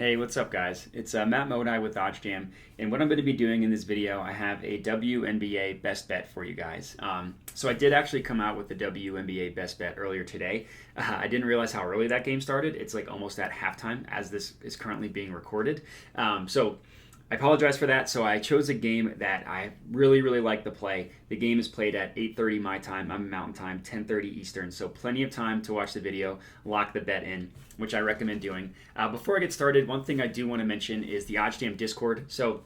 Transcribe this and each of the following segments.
Hey, what's up, guys? It's Matt Modi with OddsJam, and what I'm going to be doing in this video, I have a WNBA best bet for you guys. So I did actually come out with the WNBA best bet earlier today. I didn't realize how early that game started. It's like almost at halftime as this is currently being recorded. So I apologize for that. So I chose a game that I really like the play. The game is played at 8:30 my time. I'm Mountain Time, 10:30 Eastern. So plenty of time to watch the video, lock the bet in, which I recommend doing. Before I get started, one thing I do want to mention is the OddsJam Discord. So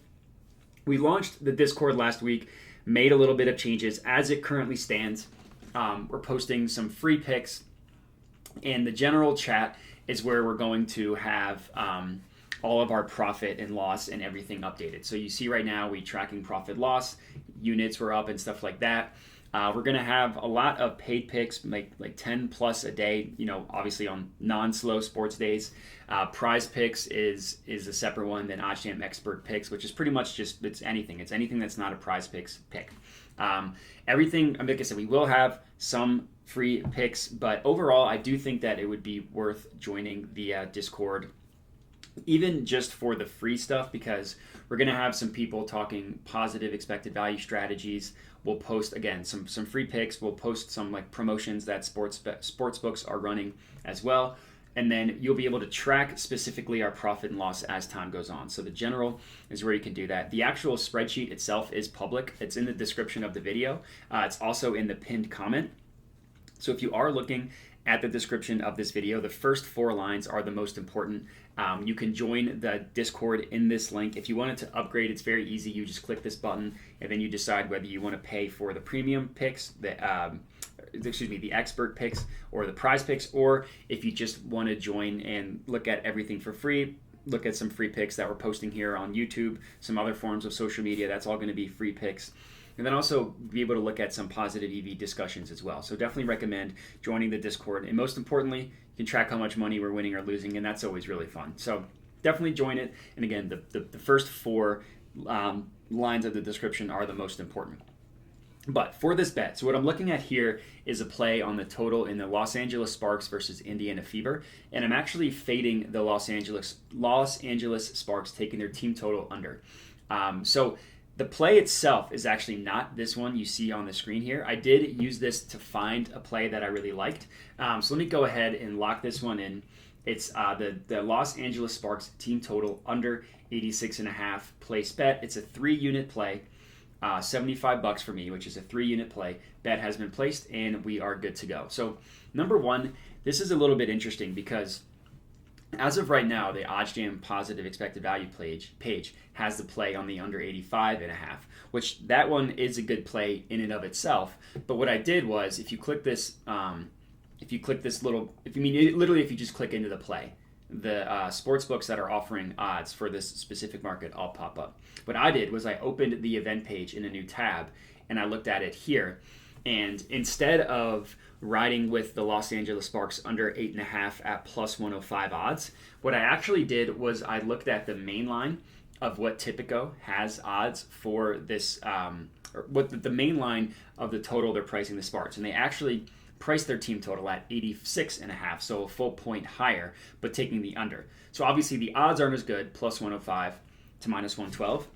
we launched the Discord last week, made a little bit of changes as it currently stands. We're posting some free picks, and the general chat is where we're going to have all of our profit and loss and everything updated. So you see right now we tracking profit loss, units were up and stuff like that. We're going to have a lot of paid picks, like 10 plus a day, obviously on non-slow sports days. Prize picks is a separate one than OddsJam expert picks, which is pretty much just, it's anything that's not a prize picks pick. Everything, like I said, we will have some free picks, but overall I do think that it would be worth joining the Discord, even just for the free stuff, because we're going to have some people talking positive expected value strategies. We'll post, again, some free picks. We'll post some like promotions that sports books are running as well. And then you'll be able to track specifically our profit and loss as time goes on. So the general is where you can do that. The actual spreadsheet itself is public. It's in the description of the video. It's also in the pinned comment. So if you are looking at the description of this video, the first 4 lines are the most important. You can join the Discord in this link. If you wanted to upgrade, it's very easy. You just click this button and then you decide whether you want to pay for the premium picks, the expert picks or the prize picks, or if you just want to join and look at everything for free, look at some free picks that we're posting here on YouTube, some other forms of social media, that's all going to be free picks. And then also be able to look at some positive EV discussions as well. So definitely recommend joining the Discord. And most importantly, you can track how much money we're winning or losing, and that's always really fun. So definitely join it. And again, the first 4 lines of the description are the most important. But for this bet, so what I'm looking at here is a play on the total in the Los Angeles Sparks versus Indiana Fever. And I'm actually fading the Los Angeles Sparks, taking their team total under. So the play itself is actually not this one you see on the screen here. I did use this to find a play that I really liked. So let me go ahead and lock this one in. It's the Los Angeles Sparks team total under 86.5 place bet. It's a 3-unit play, $75 for me, which is a 3-unit play. Bet has been placed and we are good to go. So number one, this is a little bit interesting because as of right now, the OddsJam Positive Expected Value page has the play on the under 85.5, which that one is a good play in and of itself. But what I did was, if you just click into the play, the sports books that are offering odds for this specific market all pop up. What I did was I opened the event page in a new tab and I looked at it here. And instead of riding with the Los Angeles Sparks under 8.5 at plus 105 odds, what I actually did was I looked at the main line of what Tipico has odds for this, or what the main line of the total they're pricing the Sparks. And they actually priced their team total at 86.5, so a full point higher, but taking the under. So obviously the odds aren't as good, plus 105 to minus 112.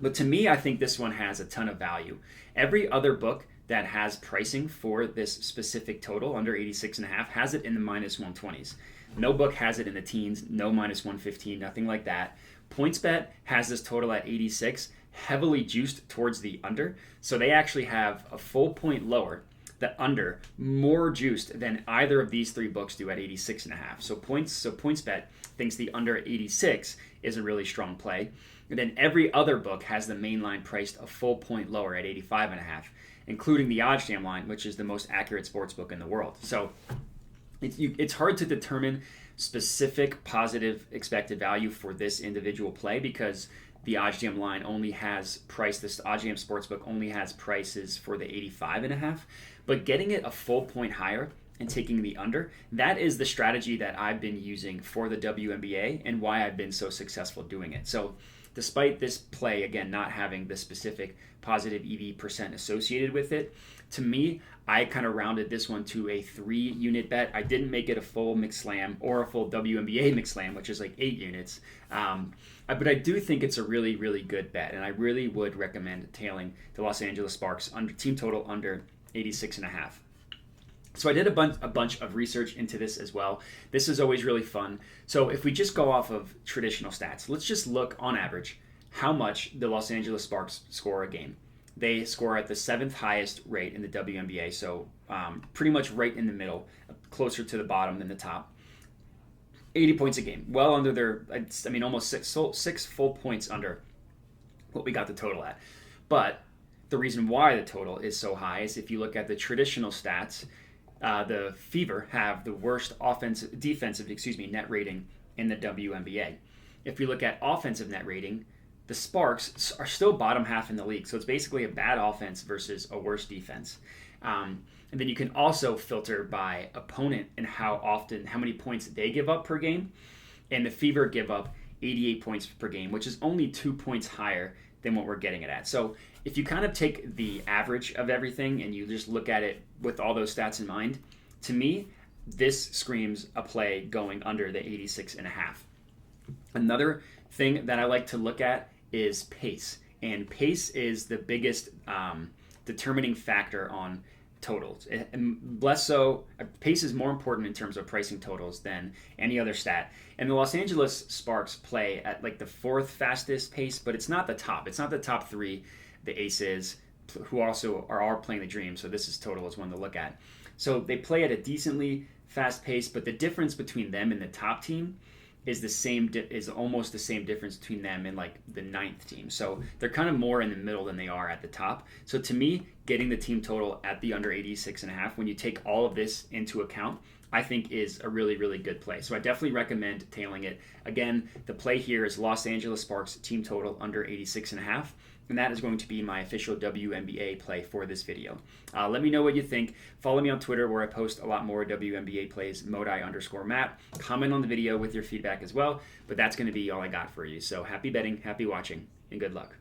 But to me, I think this one has a ton of value. Every other book that has pricing for this specific total under 86.5 has it in the minus 120s. No book has it in the teens, no minus 115, nothing like that. PointsBet has this total at 86, heavily juiced towards the under. So they actually have a full point lower, the under, more juiced than either of these 3 books do at 86.5. So PointsBet thinks the under 86 is a really strong play. And then every other book has the main line priced a full point lower at 85.5, including the OddsJam line, which is the most accurate sports book in the world. So it's hard to determine specific positive expected value for this individual play because the OddsJam line only has price. This OddsJam sportsbook only has prices for the 85.5, but getting it a full point higher and taking the under. That is the strategy that I've been using for the WNBA and why I've been so successful doing it. So despite this play, again, not having the specific positive EV percent associated with it, to me, I kind of rounded this one to a 3-unit bet. I didn't make it a full mixed slam or a full WNBA mixed slam, which is like 8 units. But I do think it's a really, really good bet, and I really would recommend tailing the Los Angeles Sparks under team total under 86.5. So I did a bunch of research into this as well. This is always really fun. So if we just go off of traditional stats, let's just look on average how much the Los Angeles Sparks score a game. They score at the 7th highest rate in the WNBA, so pretty much right in the middle, closer to the bottom than the top. 80 points a game, well under their, almost six full points under what we got the total at. But the reason why the total is so high is if you look at the traditional stats, the Fever have the worst defensive net rating in the WNBA. If we look at offensive net rating, the Sparks are still bottom half in the league. So it's basically a bad offense versus a worse defense. And then you can also filter by opponent and how many points they give up per game. And the Fever give up 88 points per game, which is only 2 points higher than what we're getting it at. So if you kind of take the average of everything and you just look at it with all those stats in mind, to me, this screams a play going under the 86.5. Another thing that I like to look at is pace. And pace is the biggest determining factor on totals. And less so, pace is more important in terms of pricing totals than any other stat. And the Los Angeles Sparks play at like the 4th fastest pace, but it's not the top. It's not the top 3, the Aces, who also are playing the Dream. So this is total is one to look at. So they play at a decently fast pace, but the difference between them and the top team is almost the same difference between them and like the 9th team. So they're kind of more in the middle than they are at the top. So to me, getting the team total at the under 86.5, when you take all of this into account, I think is a really, really good play. So I definitely recommend tailing it. Again, the play here is Los Angeles Sparks team total under 86.5. And that is going to be my official WNBA play for this video. Let me know what you think. Follow me on Twitter where I post a lot more WNBA plays, Modi_Matt. Comment on the video with your feedback as well. But that's going to be all I got for you. So happy betting, happy watching, and good luck.